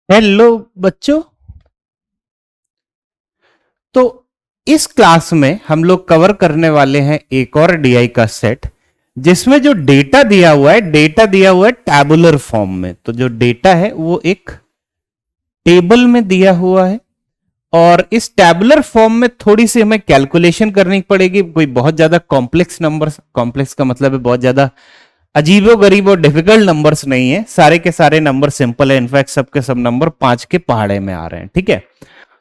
Hello बच्चों। तो इस क्लास में हम लोग कवर करने वाले हैं एक और डीआई का सेट, जिसमें जो डेटा दिया हुआ है, डेटा दिया हुआ है टैबुलर फॉर्म में। तो जो डेटा है वो एक टेबल में दिया हुआ है और इस टैबुलर फॉर्म में थोड़ी सी हमें कैलकुलेशन करनी पड़ेगी। कोई बहुत ज्यादा कॉम्प्लेक्स नंबर, कॉम्प्लेक्स का मतलब है बहुत ज्यादा अजीबो गरीब और डिफिकल्ट नंबर्स नहीं है, सारे के सारे नंबर सिंपल है। इनफैक्ट सबके सब नंबर 5 के पहाड़े में आ रहे हैं। ठीक है,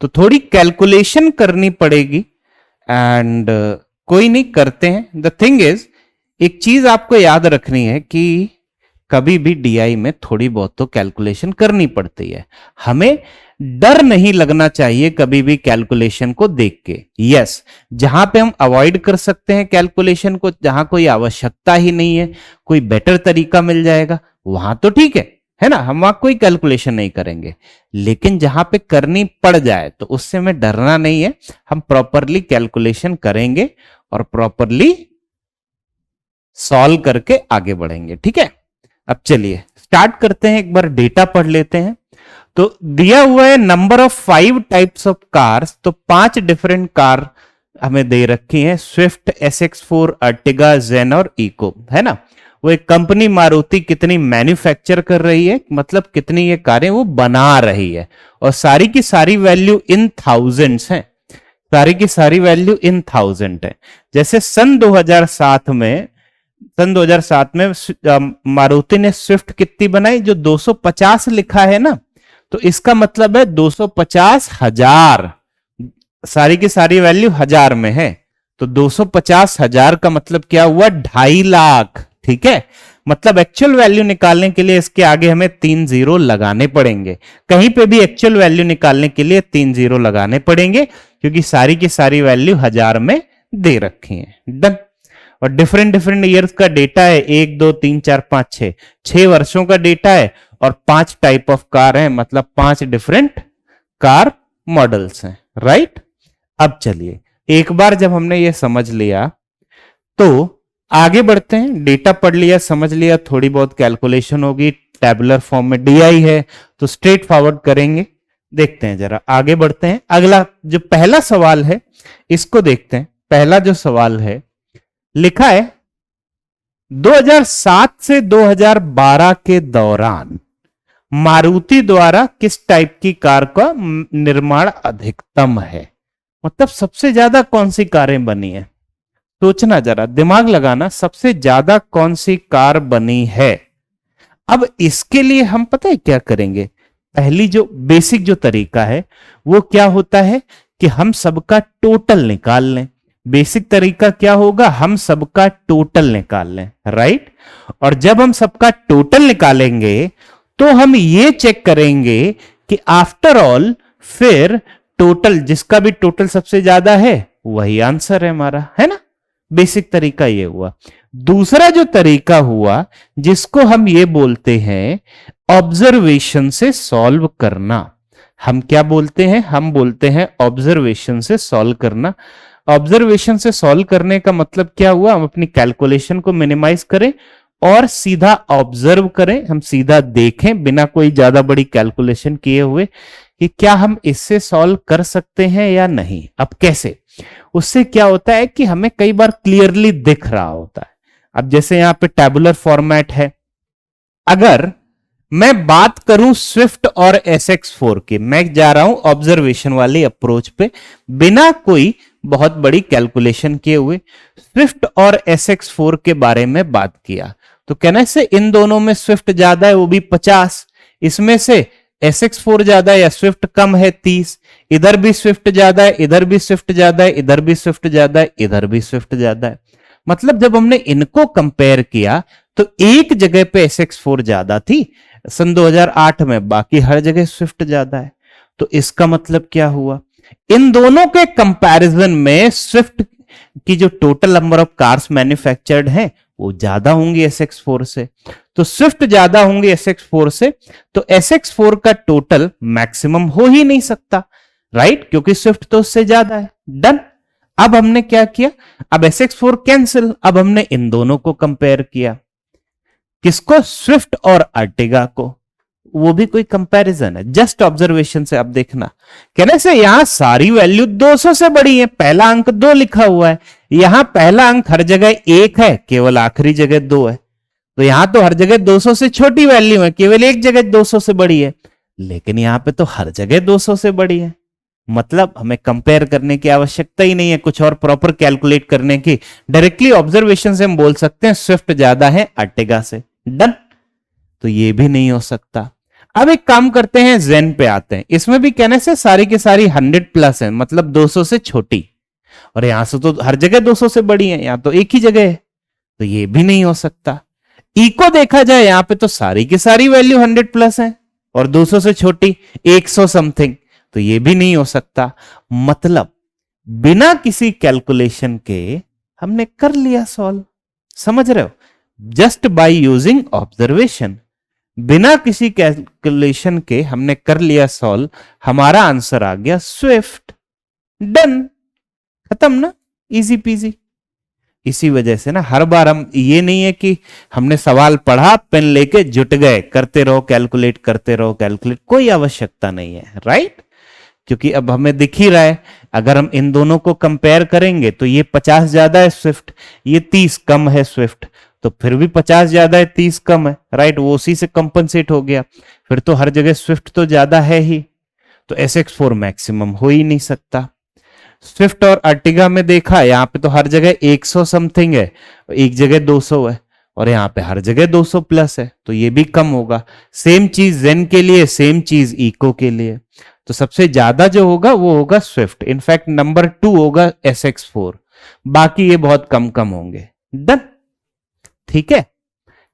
तो थोड़ी कैलकुलेशन करनी पड़ेगी एंड कोई नहीं, करते हैं। द थिंग इज, एक चीज आपको याद रखनी है कि कभी भी डीआई में थोड़ी बहुत तो कैलकुलेशन करनी पड़ती है। हमें डर नहीं लगना चाहिए कभी भी कैलकुलेशन को देख के। यस, जहां पे हम अवॉइड कर सकते हैं कैलकुलेशन को, जहां कोई आवश्यकता ही नहीं है, कोई बेटर तरीका मिल जाएगा, वहां तो ठीक है ना, हम वहां कोई कैलकुलेशन नहीं करेंगे। लेकिन जहां पे करनी पड़ जाए तो उससे हमें डरना नहीं है, हम प्रॉपरली कैलकुलेशन करेंगे और प्रॉपरली सॉल्व करके आगे बढ़ेंगे। ठीक है, अब चलिए स्टार्ट करते हैं। एक बार डेटा पढ़ लेते हैं। तो दिया हुआ है number of 5 types of cars. तो 5 डिफरेंट कार हमें दे रखी हैं, स्विफ्ट, SX4, अर्टिगा, जेन और इको, है ना। वो एक कंपनी मारुति कितनी मैन्युफैक्चर कर रही है, मतलब कितनी ये कारें वो बना रही है, और सारी की सारी वैल्यू इन थाउजेंड्स है। सारी की सारी वैल्यू इन थाउजेंड है। जैसे सन 2007 में मारुति ने स्विफ्ट कितनी बनाई, जो 250 लिखा है ना, तो इसका मतलब है 250,000। सारी की सारी वैल्यू हजार में है, तो 250,000 का मतलब क्या हुआ, 2.5 लाख। ठीक है, मतलब एक्चुअल वैल्यू निकालने के लिए इसके आगे हमें 3 जीरो लगाने पड़ेंगे। कहीं पे भी एक्चुअल वैल्यू निकालने के लिए 3 जीरो लगाने पड़ेंगे, क्योंकि सारी की सारी वैल्यू हजार में दे रखी है। डन। और डिफरेंट डिफरेंट ईयर्स का डेटा है, 1 2 3 4 5 6, 6 वर्षों का डेटा है, और 5 टाइप ऑफ कार है, मतलब 5 डिफरेंट कार मॉडल्स हैं। राइट, अब चलिए, एक बार जब हमने ये समझ लिया तो आगे बढ़ते हैं। डेटा पढ़ लिया, समझ लिया, थोड़ी बहुत कैलकुलेशन होगी, टैबुलर फॉर्म में डीआई है, तो स्ट्रेट फॉरवर्ड करेंगे। देखते हैं, जरा आगे बढ़ते हैं। अगला जो पहला सवाल है इसको देखते हैं। पहला जो सवाल है, लिखा है 2007 से 2012 के दौरान मारुति द्वारा किस टाइप की कार का निर्माण अधिकतम है। मतलब सबसे ज्यादा कौन सी कारें बनी है, सोचना, जरा दिमाग लगाना, सबसे ज्यादा कौन सी कार बनी है। अब इसके लिए हम पता है क्या करेंगे, पहली जो बेसिक जो तरीका है वो क्या होता है कि हम सबका टोटल निकाल लें। बेसिक तरीका क्या होगा, हम सबका टोटल निकाल लें। राइट, और जब हम सबका टोटल निकालेंगे तो हम ये चेक करेंगे कि आफ्टर ऑल फिर टोटल, जिसका भी टोटल सबसे ज्यादा है वही आंसर है हमारा, है ना। बेसिक तरीका ये हुआ। दूसरा जो तरीका हुआ, जिसको हम ये बोलते हैं ऑब्जर्वेशन से सॉल्व करना। हम क्या बोलते हैं, हम बोलते हैं ऑब्जर्वेशन से सॉल्व करना। ऑब्जर्वेशन से सॉल्व करने का मतलब क्या हुआ, हम अपनी कैलकुलेशन को मिनिमाइज करें और सीधा ऑब्जर्व करें, हम सीधा देखें बिना कोई ज्यादा बड़ी कैलकुलेशन किए हुए कि क्या हम इससे सॉल्व कर सकते हैं या नहीं। अब कैसे, उससे क्या होता है कि हमें कई बार क्लियरली दिख रहा होता है। अब जैसे यहां पे टैबुलर फॉर्मेट है, अगर मैं बात करूं स्विफ्ट और SX4 की, मैं जा रहा हूं ऑब्जर्वेशन वाली अप्रोच पे बिना कोई बहुत बड़ी कैलकुलेशन किए हुए। स्विफ्ट और SX4 के बारे में बात किया तो कहना से इन दोनों में स्विफ्ट ज्यादा है, वो भी 50, इसमें से SX4 ज्यादा है या स्विफ्ट कम है 30, इधर भी स्विफ्ट ज्यादा है, इधर भी स्विफ्ट ज्यादा है, इधर भी स्विफ्ट ज्यादा है, इधर भी स्विफ्ट ज्यादा है। मतलब जब हमने इनको कंपेयर किया तो एक जगह पे SX4 ज्यादा थी सन 2008 में, बाकी हर जगह स्विफ्ट ज्यादा है। तो इसका मतलब क्या हुआ, इन दोनों के कंपैरिजन में स्विफ्ट की जो total number of cars manufactured हैं वो ज्यादा होंगी SX4 से। तो स्विफ्ट ज्यादा होंगे SX4 से, तो SX4 का टोटल मैक्सिमम हो ही नहीं सकता। राइट, क्योंकि स्विफ्ट तो उससे ज्यादा है। डन। अब हमने क्या किया, अब SX4 कैंसिल, अब हमने इन दोनों को कंपेयर किया, किसको, स्विफ्ट और अर्टिगा को। वो भी कोई कंपैरिजन है, जस्ट ऑब्जर्वेशन से। अब देखना, कहने से यहां सारी वैल्यू 200 से बड़ी है, पहला अंक 2 लिखा हुआ है, यहां पहला अंक हर जगह 1 है, केवल आखिरी जगह 2 है, तो यहां तो हर जगह 200 से छोटी वैल्यू है, केवल एक जगह 200 से बड़ी है, लेकिन यहां पे तो हर जगह 200 से बड़ी है। मतलब हमें कंपेयर करने की आवश्यकता ही नहीं है, कुछ और प्रॉपर कैलकुलेट करने की, डायरेक्टली ऑब्जर्वेशन से हम बोल सकते हैं स्विफ्ट ज्यादा है अर्टिगा से। डन। तो ये भी नहीं हो सकता। अब एक काम करते हैं, जेन पे आते हैं। इसमें भी कहने से सारी की सारी 100 प्लस है, मतलब 200 से छोटी, और यहां से तो हर जगह 200 से बड़ी है, यहां तो एक ही जगह है, तो ये भी नहीं हो सकता। ई को देखा जाए, यहां पे तो सारी की सारी वैल्यू 100 प्लस है और 200 से छोटी 100 समथिंग, तो ये भी नहीं हो सकता। मतलब बिना किसी कैलकुलेशन के हमने कर लिया सॉल्व। समझ रहे हो? जस्ट बाय यूजिंग ऑब्जर्वेशन, बिना किसी कैलकुलेशन के हमने कर लिया सॉल्व, हमारा आंसर आ गया स्विफ्ट। डन, खत्म ना, इजी पीजी। इसी वजह से ना हर बार हम, ये नहीं है कि हमने सवाल पढ़ा पेन लेके जुट गए, करते रहो कैलकुलेट, करते रहो कैलकुलेट, कोई आवश्यकता नहीं है, राइट? क्योंकि अब हमें दिख ही रहा है, अगर हम इन दोनों को कंपेयर करेंगे तो ये 50 ज्यादा है स्विफ्ट, ये 30 कम है स्विफ्ट, तो फिर भी 50 ज्यादा है 30 कम है, राइट? वो उसी से कंपनसेट हो गया, फिर तो हर जगह स्विफ्ट तो ज्यादा है ही, तो SX4 मैक्सिमम हो ही नहीं सकता। स्विफ्ट और अर्टिगा में देखा, यहाँ पे तो हर जगह 100 समथिंग है, एक जगह 200 है, और यहाँ पे हर जगह 200 प्लस है, तो ये भी कम होगा। सेम चीज जेन के लिए, सेम चीज इको के लिए, तो सबसे ज्यादा जो होगा वो होगा स्विफ्ट। इनफैक्ट नंबर 2 होगा SX4, बाकी ये बहुत कम कम होंगे। डन, ठीक है।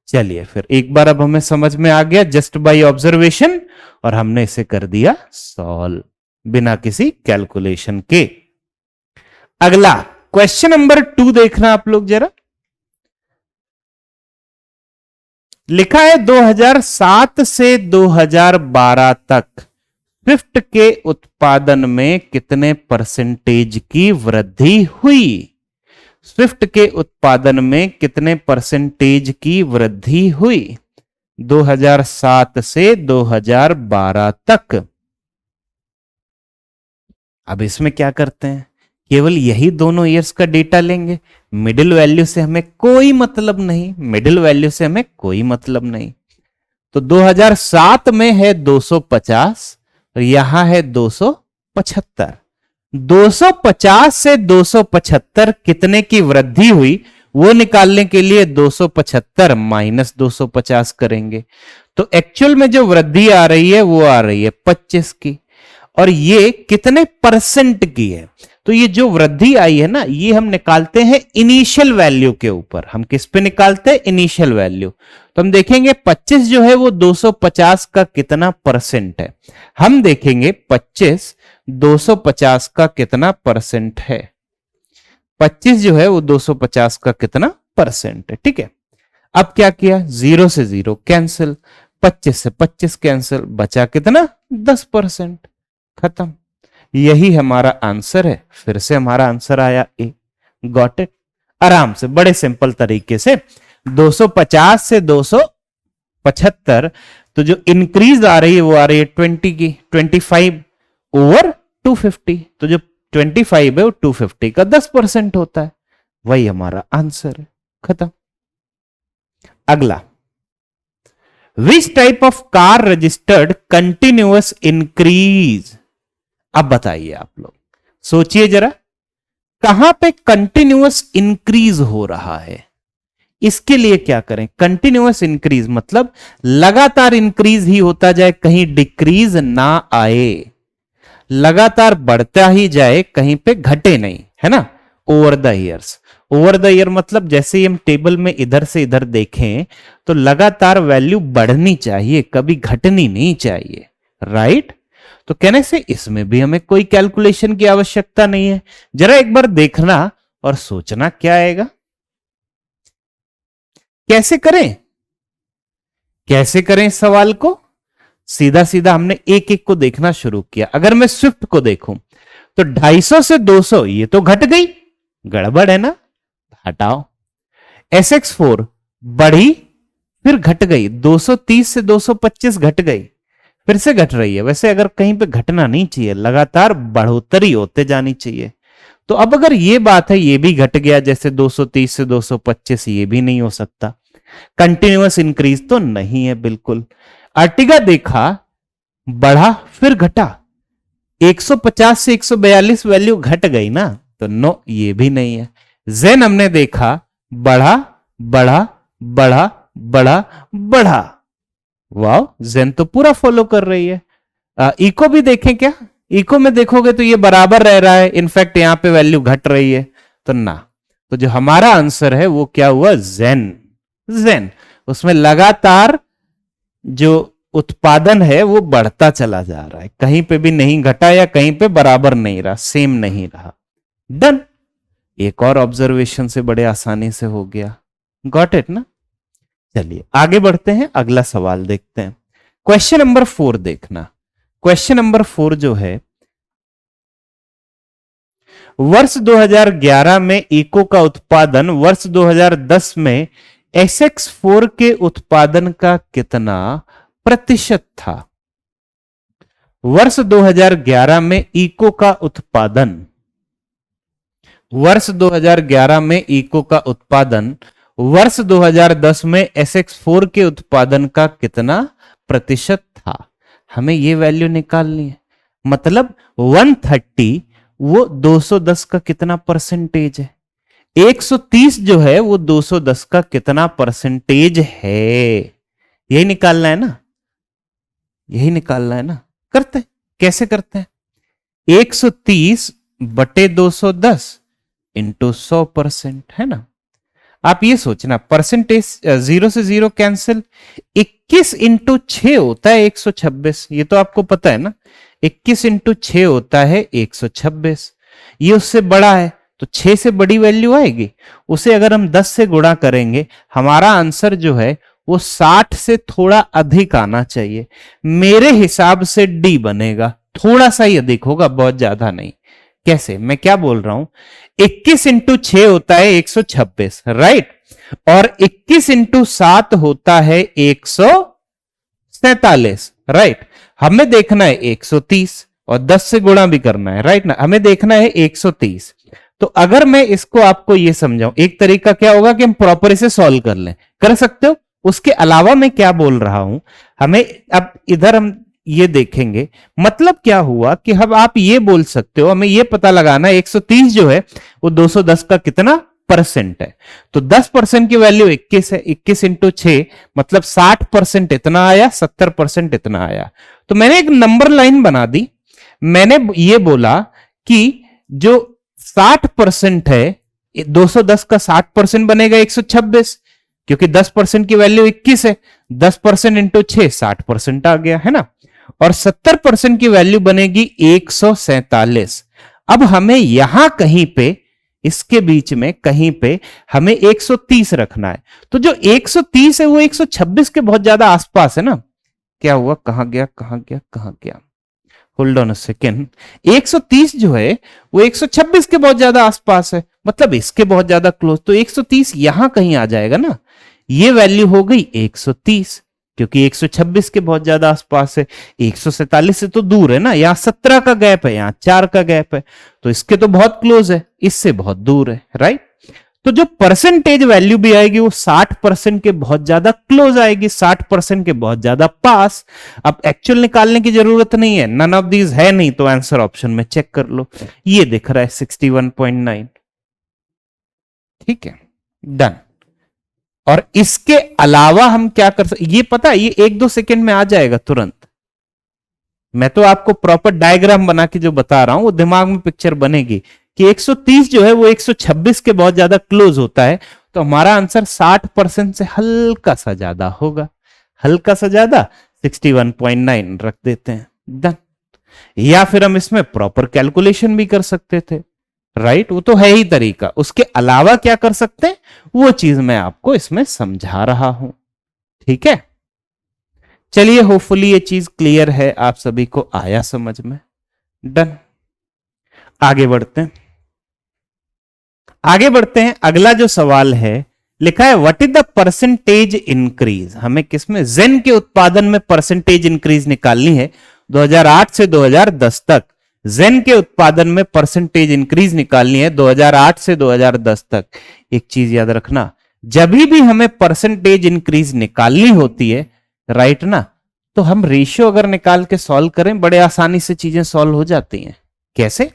चलिए फिर एक बार अब हमें समझ में आ गया जस्ट बाय ऑब्जर्वेशन, और हमने इसे कर दिया सॉल्व बिना किसी कैलकुलेशन के। अगला क्वेश्चन नंबर 2 देखना आप लोग जरा। लिखा है 2007 से 2012 तक स्विफ्ट के उत्पादन में कितने परसेंटेज की वृद्धि हुई? स्विफ्ट के उत्पादन में कितने परसेंटेज की वृद्धि हुई 2007 से 2012 तक? अब इसमें क्या करते हैं, केवल यही दोनों ईयर्स का डेटा लेंगे, मिडिल वैल्यू से हमें कोई मतलब नहीं, मिडिल वैल्यू से हमें कोई मतलब नहीं। तो 2007 में है 250 और यहां है 275। 250 से 275 कितने की वृद्धि हुई वो निकालने के लिए 275 माइनस 250 करेंगे, तो एक्चुअल में जो वृद्धि आ रही है वो आ रही है 25 की, और ये कितने परसेंट की है? तो ये जो वृद्धि आई है ना, ये हम निकालते हैं इनिशियल वैल्यू के ऊपर। हम किस पे निकालते हैं? Initial value. तो हम देखेंगे 25 जो है वो 250 का कितना परसेंट है। हम देखेंगे 25 250 का कितना परसेंट है। 25 जो है वो 250 का कितना परसेंट है, ठीक है। अब क्या किया, 0 से 0 कैंसिल, 25 से 25 कैंसिल, बचा कितना 10%, खत्म। यही हमारा आंसर है। फिर से हमारा आंसर आया ए। Got it? आराम से, बड़े सिंपल तरीके से 250 से 275, तो जो इंक्रीज आ रही है वो आ रही है 20 की, 25 ओवर 250, तो जो 25 है वो 250 का 10% होता है। वही हमारा आंसर है, खत्म। अगला, which type of car registered continuous increase? अब बताइए आप लोग, सोचिए जरा, कहां पे कंटिन्यूअस इंक्रीज हो रहा है? इसके लिए क्या करें? कंटिन्यूअस इंक्रीज मतलब लगातार इंक्रीज ही होता जाए, कहीं डिक्रीज ना आए, लगातार बढ़ता ही जाए, कहीं पे घटे नहीं, है ना? Over the years, over the year मतलब जैसे ही हम टेबल में इधर से इधर देखें तो लगातार वैल्यू बढ़नी चाहिए, कभी घटनी नहीं चाहिए, राइट? तो कहने से इसमें भी हमें कोई कैलकुलेशन की आवश्यकता नहीं है। जरा एक बार देखना और सोचना क्या आएगा। कैसे करें, कैसे करें इस सवाल को? सीधा सीधा हमने एक एक को देखना शुरू किया। अगर मैं स्विफ्ट को देखूं तो 250 से 200 ये तो घट गई, गड़बड़ है ना, हटाओ। SX4 बढ़ी, फिर घट गई 230 से 225 घट गई, फिर से घट रही है। वैसे अगर कहीं पे घटना नहीं चाहिए, लगातार बढ़ोतरी होते जानी चाहिए। तो अब अगर ये बात है, ये भी घट गया, जैसे 230 से 225, ये भी नहीं हो सकता, कंटिन्यूअस इंक्रीज तो नहीं है बिल्कुल। अर्टिगा देखा, बढ़ा फिर घटा, 150 से 142 वैल्यू घट गई ना, तो नो, ये भी नहीं है। जेन हमने देखा, बढ़ा बढ़ा बढ़ा बढ़ा बढ़ा, वाह, जेन तो पूरा फॉलो कर रही है। इको भी देखें क्या? इको में देखोगे तो ये बराबर रह रहा है, इनफैक्ट यहां पे वैल्यू घट रही है, तो ना। तो जो हमारा आंसर है वो क्या हुआ? जेन। जेन, उसमें लगातार जो उत्पादन है वो बढ़ता चला जा रहा है, कहीं पे भी नहीं घटा या कहीं पे बराबर नहीं रहा, सेम नहीं रहा। डन। एक और ऑब्जर्वेशन से बड़े आसानी से हो गया। गॉट इट ना? चलिए आगे बढ़ते हैं, अगला सवाल देखते हैं। क्वेश्चन नंबर 4 देखना। क्वेश्चन नंबर 4 जो है, वर्ष 2011 में इको का उत्पादन वर्ष 2010 में SX4 के उत्पादन का कितना प्रतिशत था? वर्ष 2011 में इको का उत्पादन, वर्ष 2011 में इको का उत्पादन वर्ष 2010 में SX4 के उत्पादन का कितना प्रतिशत था? हमें ये वैल्यू निकालनी है। मतलब 130 वो 210 का कितना परसेंटेज है, 130 जो है वो 210 का कितना परसेंटेज है, यही निकालना है ना, यही निकालना है ना। करते हैं, कैसे करते हैं? 130 बटे 210 इंटू 100% है ना। आप ये सोचना, परसेंटेज 0 से 0 कैंसिल, 21 इंटू 6 होता है 126, ये तो आपको पता है ना। 21 इंटू 6 होता है 126, ये उससे बड़ा है तो 6 से बड़ी वैल्यू आएगी, उसे अगर हम 10 से गुणा करेंगे, हमारा आंसर जो है वो 60 से थोड़ा अधिक आना चाहिए। मेरे हिसाब से डी बनेगा, थोड़ा सा ही अधिक होगा, बहुत ज्यादा नहीं। कैसे? मैं क्या बोल रहा हूं, 21 इंटू 6 होता है 126, राइट, और 21 इंटू 7 होता है 147, राइट। हमें देखना है 130 और 10 से गुणा भी करना है, राइट ना। हमें देखना है 130। तो अगर मैं इसको आपको ये समझाऊं, एक तरीका क्या होगा कि हम प्रॉपर इसे सॉल्व कर लें, कर सकते हो। उसके अलावा मैं क्या बोल रहा हूं, हमें अब इधर हम ये देखेंगे, मतलब क्या हुआ कि अब आप ये बोल सकते हो, हमें ये पता लगाना है 130 जो है वो 210 का कितना परसेंट है। तो 10% की वैल्यू 21 है, 21 इंटू 6 मतलब 60% इतना आया, 70% इतना आया। तो मैंने एक नंबर लाइन बना दी, मैंने ये बोला कि जो 60% है, 210 का 60% बनेगा 126, क्योंकि 10% की वैल्यू 21 है, 10% इंटू 6 60% आ गया है ना, और 70% की वैल्यू बनेगी 147। अब हमें यहां कहीं पे, इसके बीच में कहीं पे हमें 130 रखना है। तो जो 130 है वो 126 के बहुत ज्यादा आसपास है ना। क्या हुआ, कहां गया कहां गया कहां गया, होल्ड ऑन अ सेकेंड। 130 जो है वो 126 के बहुत ज्यादा आसपास है, मतलब इसके बहुत ज्यादा क्लोज। तो 130 यहां कहीं आ जाएगा ना, ये वैल्यू हो गई 130, क्योंकि 126 के बहुत ज्यादा आसपास है। 147 से तो दूर है ना, यहां 17 का गैप है, यहां 4 का गैप है, तो इसके तो बहुत क्लोज है, इससे बहुत दूर है, राइट। तो जो परसेंटेज वैल्यू भी आएगी वो 60% के बहुत ज्यादा क्लोज आएगी, 60% के बहुत ज्यादा पास। अब एक्चुअल निकालने की जरूरत नहीं है, नन ऑफ दीज है नहीं, तो आंसर ऑप्शन में चेक कर लो, ये दिख रहा है 61.9। ठीक है, डन। और इसके अलावा हम क्या कर सकते, ये पता है, ये 1-2 सेकेंड में आ जाएगा तुरंत। मैं तो आपको प्रॉपर डायग्राम बना के जो बता रहा हूं वो दिमाग में पिक्चर बनेगी कि 130 जो है वो 126 के बहुत ज्यादा क्लोज होता है। तो हमारा आंसर 60% से हल्का सा ज्यादा होगा, हल्का सा ज्यादा, 61.9 रख देते हैं, डन। या फिर हम इसमें प्रॉपर कैलकुलेशन भी कर सकते थे, राइट, वो तो है ही तरीका। उसके अलावा क्या कर सकते हैं वो चीज मैं आपको इसमें समझा रहा हूं, ठीक है। चलिए, होपफुली ये चीज क्लियर है, आप सभी को आया समझ में, डन। आगे बढ़ते हैं, आगे बढ़ते हैं। अगला जो सवाल है लिखा है what is the percentage increase, हमें किसमें, जेन के उत्पादन में परसेंटेज इंक्रीज निकालनी है 2008 से 2010 तक। जेन के उत्पादन में परसेंटेज इंक्रीज निकालनी है 2008 से 2010 तक। एक चीज याद रखना, जब भी हमें परसेंटेज इंक्रीज निकालनी होती है, राइट ना, तो हम रेशियो अगर निकाल के सॉल्व करें, बड़े आसानी से चीजें सॉल्व हो जाती हैं। कैसे?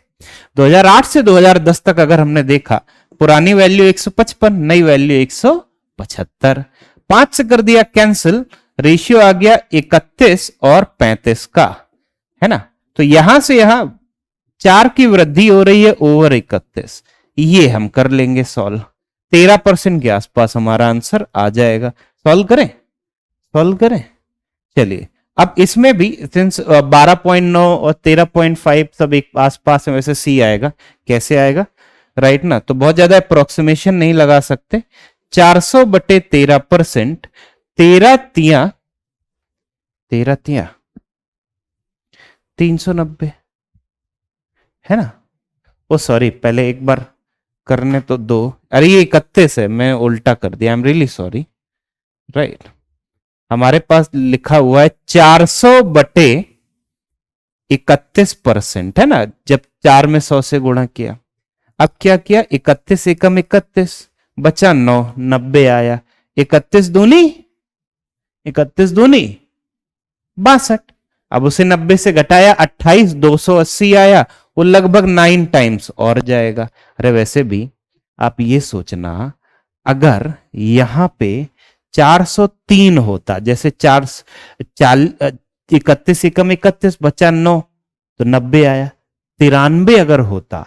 2008 से 2010 तक अगर हमने देखा, पुरानी वैल्यू 155, नई वैल्यू 175, 5 से कर दिया कैंसिल, रेशियो आ गया 31 और 35 का, है ना। तो यहां से यहां 4 की वृद्धि हो रही है ओवर 31, ये हम कर लेंगे सॉल्व। 13% के आसपास हमारा आंसर आ जाएगा। सॉल्व करें, सॉल्व करें। चलिए, अब इसमें भी सिंस 12.9 और 13.5 सब एक आसपास है, वैसे सी आएगा। कैसे आएगा, राइट ना, तो बहुत ज्यादा अप्रोक्सीमेशन नहीं लगा सकते। 400 बटे 13%, 13 तिया 390, है ना। ओ सॉरी, पहले एक बार करने तो दो, अरे ये 31 है, मैं उल्टा कर दिया, I am really sorry, right. हमारे पास लिखा हुआ है 400 बटे 31%, है ना, जब 4 में 100 से गुणा किया। अब क्या किया, 31 एकम 31, बचा 9, 90 आया। 31 दूनी 62, अब उसे 90 से घटाया 28, 280 आया, वो लगभग 9 टाइम्स और जाएगा। अरे वैसे भी आप ये सोचना, अगर यहां पे 403 होता, जैसे 31 एकम 31 बचा 9, तो 90 आया। 93 अगर होता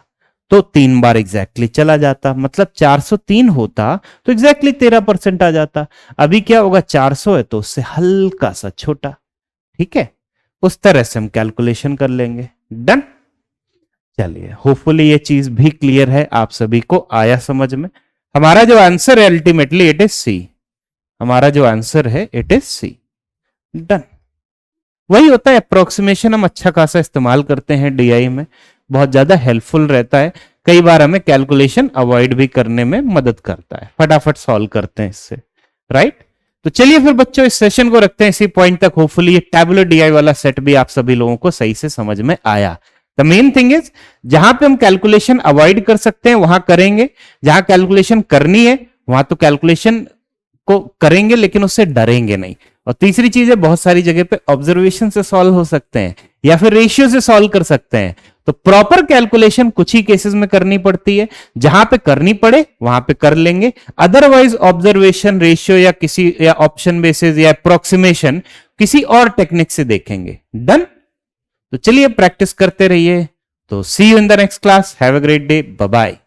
तो 3 बार एग्जैक्टली चला जाता, मतलब 403 होता तो एग्जैक्टली 13% आ जाता। अभी क्या होगा, 400 है तो उससे हल्का सा छोटा, ठीक है। उस तरह से हम कैलकुलेशन कर लेंगे। डन। चलिए, होपफुली ये चीज भी क्लियर है, आप सभी को आया समझ में। हमारा जो आंसर है अल्टीमेटली इट इज सी, हमारा जो आंसर है इट इज सी। डन। वही होता है, अप्रोक्सीमेशन हम अच्छा खासा इस्तेमाल करते हैं डीआई में, बहुत ज्यादा हेल्पफुल रहता है। कई बार हमें कैलकुलेशन अवॉइड भी करने में मदद करता है, फटाफट सॉल्व करते हैं इससे, राइट। तो चलिए फिर बच्चों, इस सेशन को रखते हैं इसी पॉइंट तक। होपफुली ये टैबुलर डीआई वाला सेट भी आप सभी लोगों को सही से समझ में आया। द मेन थिंग इज, जहां पे हम कैलकुलेशन अवॉइड कर सकते हैं वहां करेंगे, जहां कैलकुलेशन करनी है वहां तो कैलकुलेशन को करेंगे, लेकिन उससे डरेंगे नहीं। और तीसरी चीज है, बहुत सारी जगह पे ऑब्जर्वेशन से सॉल्व हो सकते हैं या फिर रेशियो से सॉल्व कर सकते हैं। तो प्रॉपर कैलकुलेशन कुछ ही केसेस में करनी पड़ती है, जहां पे करनी पड़े वहां पे कर लेंगे। अदरवाइज ऑब्जर्वेशन, रेशियो या किसी या ऑप्शन बेसिस या अप्रोक्सीमेशन किसी और टेक्निक से देखेंगे। डन। तो चलिए प्रैक्टिस करते रहिए। तो see you in the next class, have a great day, bye bye.